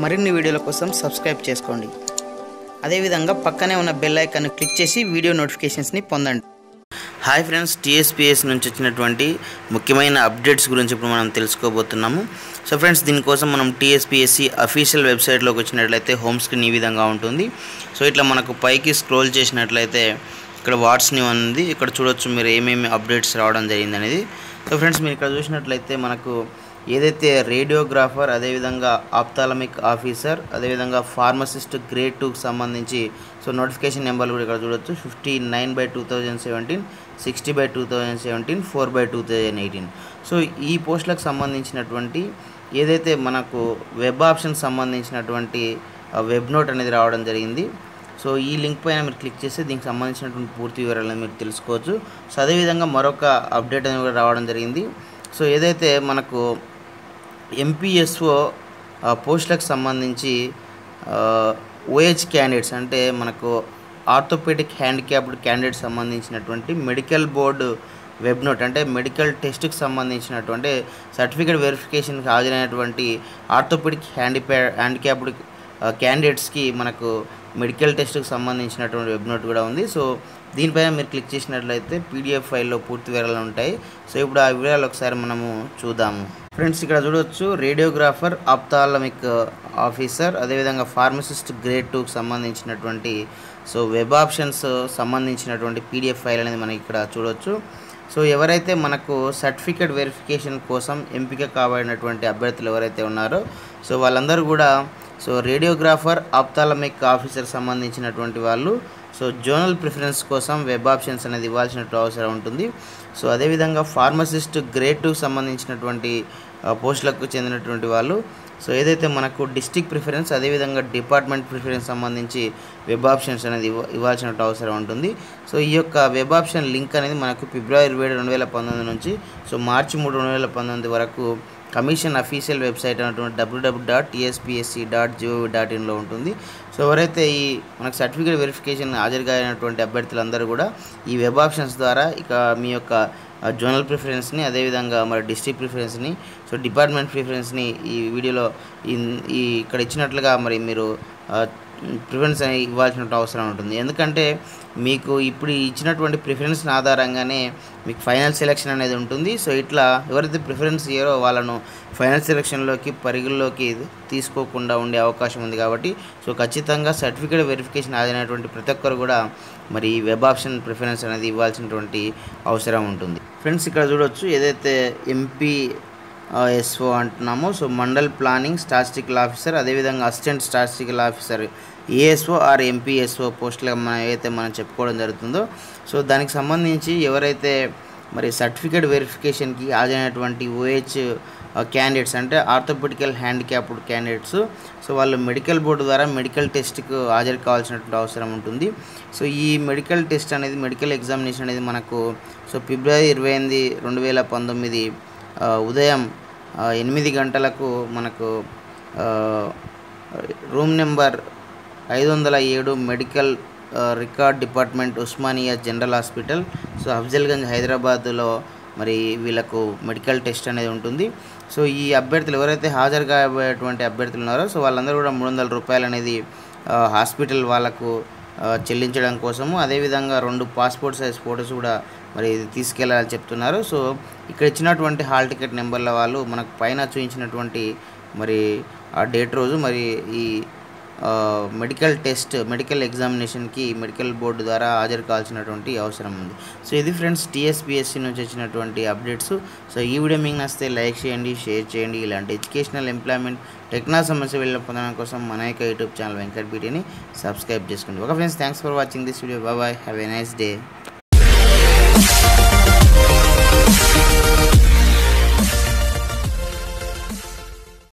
మరిన్ని వీడియోల కోసం సబ్స్క్రైబ్ చేసుకోండి. అదేవిధంగా పక్కనే ఉన్న బెల్ ఐకాన్ క్లిక్ చేసి వీడియో నోటిఫికేషన్స్ని పొందండి. హాయ్ ఫ్రెండ్స్, టీఎస్పీఎస్ నుంచి వచ్చినటువంటి ముఖ్యమైన అప్డేట్స్ గురించి ఇప్పుడు మనం తెలుసుకోబోతున్నాము. సో ఫ్రెండ్స్, దీనికోసం మనం టీఎస్పీఎస్సీ అఫీషియల్ వెబ్సైట్లోకి వచ్చినట్లయితే హోమ్ స్క్రీన్ ఈ విధంగా ఉంటుంది. సో ఇట్లా మనకు పైకి స్క్రోల్ చేసినట్లయితే ఇక్కడ వాట్స్ న్యూ ఉంది. ఇక్కడ చూడొచ్చు మీరు ఏమేమి అప్డేట్స్ రావడం జరిగింది అనేది. సో ఫ్రెండ్స్, మీరు ఇక్కడ చూసినట్లయితే మనకు ఏదైతే రేడియోగ్రాఫర్, అదేవిధంగా ఆప్థాలమిక్ ఆఫీసర్, అదేవిధంగా ఫార్మసిస్ట్ గ్రేడ్ 2కి సంబంధించి సో నోటిఫికేషన్ నెంబర్లు కూడా ఇక్కడ చూడొచ్చు. 59/2017, 60/2017, 4/2018. సో ఈ పోస్టులకు సంబంధించినటువంటి ఏదైతే మనకు వెబ్ ఆప్షన్ సంబంధించినటువంటి వెబ్ నోట్ అనేది రావడం జరిగింది. సో ఈ లింక్ పైన మీరు క్లిక్ చేస్తే దీనికి సంబంధించినటువంటి పూర్తి వివరాలను మీరు తెలుసుకోవచ్చు. సో అదేవిధంగా మరొక అప్డేట్ అనేది కూడా రావడం జరిగింది. సో ఏదైతే మనకు ఎంపీఎస్ఓ పోస్టులకు సంబంధించి ఓహెచ్ క్యాండిడేట్స్ అంటే మనకు ఆర్థోపెడిక్ హ్యాండిక్యాప్డ్ క్యాండిడేట్స్ సంబంధించినటువంటి మెడికల్ బోర్డు వెబ్ నోట్ అంటే మెడికల్ టెస్ట్కి సంబంధించినటువంటి సర్టిఫికేట్ వెరిఫికేషన్కి హాజరైనటువంటి ఆర్థోపెడిక్ హ్యాండిక్యాప్డ్ క్యాండిడేట్స్కి మనకు మెడికల్ టెస్ట్కి సంబంధించినటువంటి వెబ్ నోట్ కూడా ఉంది. సో దీనిపైన మీరు క్లిక్ చేసినట్లయితే పీడిఎఫ్ ఫైల్లో పూర్తి వివరాలు ఉంటాయి. సో ఇప్పుడు ఆ వివరాలు ఒకసారి మనము చూద్దాము. ఫ్రెండ్స్, ఇక్కడ చూడవచ్చు రేడియోగ్రాఫర్, ఆప్థాలమిక్ ఆఫీసర్, అదేవిధంగా ఫార్మసిస్ట్ గ్రేడ్ 2కి సంబంధించినటువంటి సో వెబ్ ఆప్షన్స్ సంబంధించినటువంటి పీడిఎఫ్ ఫైల్ అనేది మనం ఇక్కడ చూడవచ్చు. సో ఎవరైతే మనకు సర్టిఫికేట్ వెరిఫికేషన్ కోసం ఎంపిక కాబడినటువంటి అభ్యర్థులు ఎవరైతే ఉన్నారో సో వాళ్ళందరూ కూడా సో రేడియోగ్రాఫర్, ఆప్థాలమిక్ ఆఫీసర్ సంబంధించినటువంటి వాళ్ళు సో జోనల్ ప్రిఫరెన్స్ కోసం వెబ్ ఆప్షన్స్ అనేది ఇవ్వాల్సినట్టు అవసరం ఉంటుంది. సో అదేవిధంగా ఫార్మసిస్ట్ గ్రేడ్ 2కి సంబంధించినటువంటి పోస్టులకు చెందినటువంటి వాళ్ళు సో ఏదైతే మనకు డిస్ట్రిక్ట్ ప్రిఫరెన్స్, అదేవిధంగా డిపార్ట్మెంట్ ప్రిఫరెన్స్ సంబంధించి వెబ్ ఆప్షన్స్ అనేది ఇవ్వాల్సినట్టు అవసరం ఉంటుంది. సో ఈ యొక్క వెబ్ ఆప్షన్ లింక్ అనేది మనకు ఫిబ్రవరి 27, 2019 నుంచి సో మార్చి 3, 2019 వరకు కమిషన్ అఫీషియల్ వెబ్సైట్ అయినటువంటి www.tspsc.gov.in ఉంటుంది. సో ఎవరైతే ఈ మనకు సర్టిఫికేట్ వెరిఫికేషన్ హాజరుగా అయినటువంటి అభ్యర్థులందరూ కూడా ఈ వెబ్ ఆప్షన్స్ ద్వారా ఇక మీ యొక్క జోనల్ ప్రిఫరెన్స్ని, అదేవిధంగా మరి డిస్ట్రిక్ట్ ప్రిఫరెన్స్ని, సో డిపార్ట్మెంట్ ప్రిఫరెన్స్ని ఈ వీడియోలో ఇక్కడ ఇచ్చినట్లుగా మరి మీరు ప్రిఫరెన్స్ అనేది ఇవ్వాల్సినట్టు అవసరం ఉంటుంది. ఎందుకంటే మీకు ఇప్పుడు ఇచ్చినటువంటి ప్రిఫరెన్స్ ఆధారంగానే మీకు ఫైనల్ సెలెక్షన్ అనేది ఉంటుంది. సో ఇట్లా ఎవరైతే ప్రిఫరెన్స్ ఇయ్యారో వాళ్ళను ఫైనల్ సెలెక్షన్లోకి పరిగణలోకి తీసుకోకుండా ఉండే అవకాశం ఉంది. కాబట్టి సో ఖచ్చితంగా సర్టిఫికేట్ వెరిఫికేషన్ ఆదినటువంటి ప్రతి ఒక్కరు కూడా మరి వెబ్ ఆప్షన్ ప్రిఫరెన్స్ అనేది ఇవ్వాల్సినటువంటి అవసరం ఉంటుంది. ఫ్రెండ్స్, ఇక్కడ చూడవచ్చు ఏదైతే ఎంపీఎస్ఓ అంటున్నామో so mandal planning statistical officer, అదేవిధంగా assistant statistical officer ASO or MPSO పోస్టులుగా మనం చెప్పుకోవడం జరుగుతుందో సో దానికి సంబంధించి ఎవరైతే మరి సర్టిఫికేట్ వెరిఫికేషన్కి హాజరైనటువంటి ఓహెచ్ క్యాండిడేట్స్ అంటే ఆర్థోపెడికల్ హ్యాండిక్యాప్డ్ క్యాండిడేట్స్ సో వాళ్ళు మెడికల్ బోర్డు ద్వారా మెడికల్ టెస్ట్కు హాజరు కావాల్సినటువంటి అవసరం ఉంటుంది. సో ఈ మెడికల్ టెస్ట్ అనేది, మెడికల్ ఎగ్జామినేషన్ అనేది మనకు సో ఫిబ్రవరి 28, 2019 ఉదయం 8 గంటలకు మనకు room number 507 medical record department, Osmania general hospital so Afzalgunj, హైదరాబాద్లో మరి వీళ్ళకు మెడికల్ టెస్ట్ అనేది ఉంటుంది. సో ఈ అభ్యర్థులు ఎవరైతే హాజరు కాబోయేటువంటి అభ్యర్థులు ఉన్నారో సో వాళ్ళందరూ కూడా 300 రూపాయలు అనేది హాస్పిటల్ వాళ్ళకు చెల్లించడం కోసము, అదేవిధంగా 2 పాస్పోర్ట్ సైజ్ ఫొటోస్ కూడా మరి తీసుకెళ్ళాలని చెప్తున్నారు. సో ఇక్కడ ఇచ్చినటువంటి హాల్ టికెట్ నెంబర్ల వాళ్ళు మనకు పైన చూపించినటువంటి మరి ఆ డేట్ రోజు మరి ఈ మెడికల్ టెస్ట్, మెడికల్ ఎగ్జామినేషన్కి మెడికల్ బోర్డు ద్వారా హాజరు కావాల్సినటువంటి అవసరం ఉంది. సో ఇది ఫ్రెండ్స్ టీఎస్పీఎస్సీ నుంచి వచ్చినటువంటి అప్డేట్స్. సో ఈ వీడియో మీకు నచ్చితే లైక్ చేయండి, షేర్ చేయండి. ఇలాంటి ఎడ్యుకేషనల్, ఎంప్లాయ్మెంట్, టెక్నాలజీ సమస్య వెళ్ళిన పొందడం కోసం మన యొక్క యూట్యూబ్ ఛానల్ వెంకట్ బీటీని సబ్స్క్రైబ్ చేసుకోండి. Okay friends, thanks for watching this video. Bye, have a nice day.